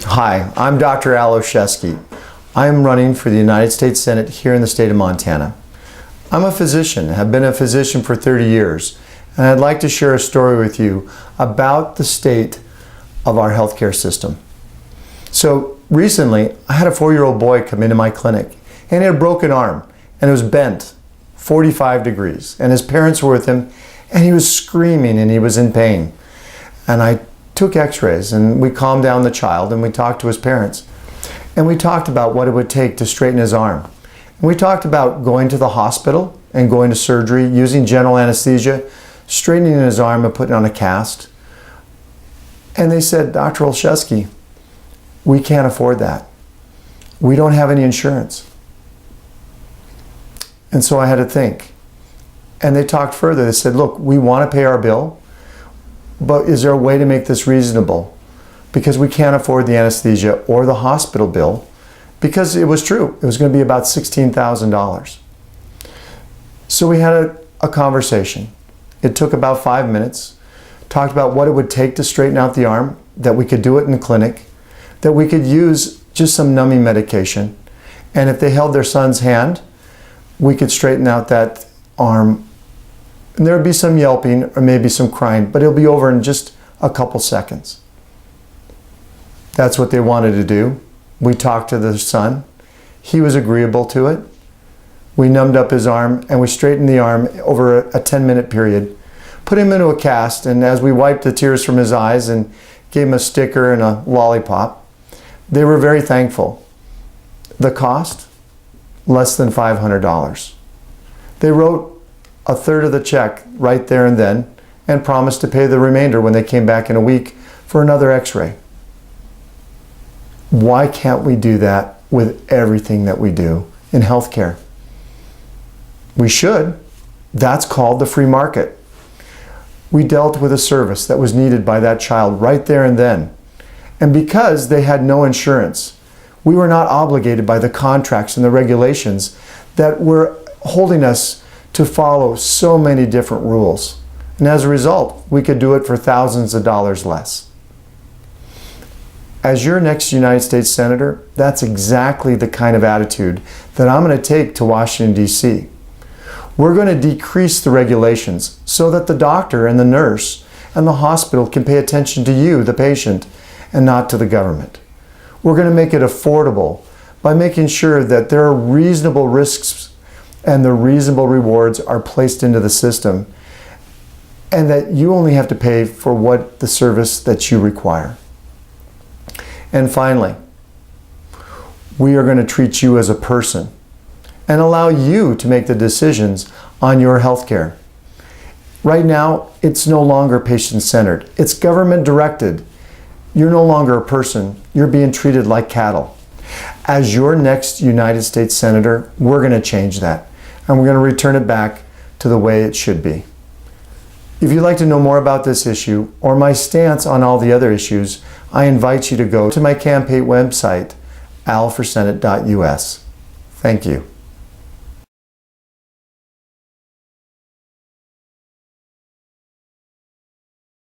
Hi, I'm Dr. Olszewski. I'm running for the United States Senate here in the state of Montana. I'm a physician, have been a physician for 30 years, and I'd like to share a story with you about the state of our healthcare system. So recently, I had a 4-year-old boy come into my clinic, and he had a broken arm, and it was bent 45 degrees, and his parents were with him, and he was screaming and he was in pain. And I took x-rays and we calmed down the child and we talked to his parents. And we talked about what it would take to straighten his arm. And we talked about going to the hospital and going to surgery, using general anesthesia, straightening his arm and putting on a cast. And they said, Dr. Olszewski, we can't afford that. We don't have any insurance. And so I had to think. And they talked further. They said, look, we want to pay our bill, but is there a way to make this reasonable? Because we can't afford the anesthesia or the hospital bill, because it was true. It was going to be about $16,000. So we had a conversation. It took about 5 minutes. Talked about what it would take to straighten out the arm, that we could do it in the clinic, that we could use just some numbing medication. And if they held their son's hand, we could straighten out that arm. And there would be some yelping or maybe some crying, but it'll be over in just a couple seconds. That's what they wanted to do. We talked to the son. He was agreeable to it. We numbed up his arm and we straightened the arm over a 10-minute period. Put him into a cast, and as we wiped the tears from his eyes and gave him a sticker and a lollipop, they were very thankful. The cost? Less than $500. They wrote a third of the check right there and then and promised to pay the remainder when they came back in a week for another x-ray. Why can't we do that with everything that we do in healthcare? We should. That's called the free market. We dealt with a service that was needed by that child right there and then. And because they had no insurance, we were not obligated by the contracts and the regulations that were holding us to follow so many different rules. And as a result, we could do it for thousands of dollars less. As your next United States Senator, that's exactly the kind of attitude that I'm going to take to Washington, D.C. We're going to decrease the regulations so that the doctor and the nurse and the hospital can pay attention to you, the patient, and not to the government. We're going to make it affordable by making sure that there are reasonable risks and the reasonable rewards are placed into the system, and that you only have to pay for what the service that you require. And finally, we are going to treat you as a person and allow you to make the decisions on your health care. Right now, it's no longer patient-centered. It's government-directed. You're no longer a person. You're being treated like cattle. As your next United States Senator, we're going to change that. And we're going to return it back to the way it should be. If you'd like to know more about this issue or my stance on all the other issues, I invite you to go to my campaign website, alforsenate.us. Thank you.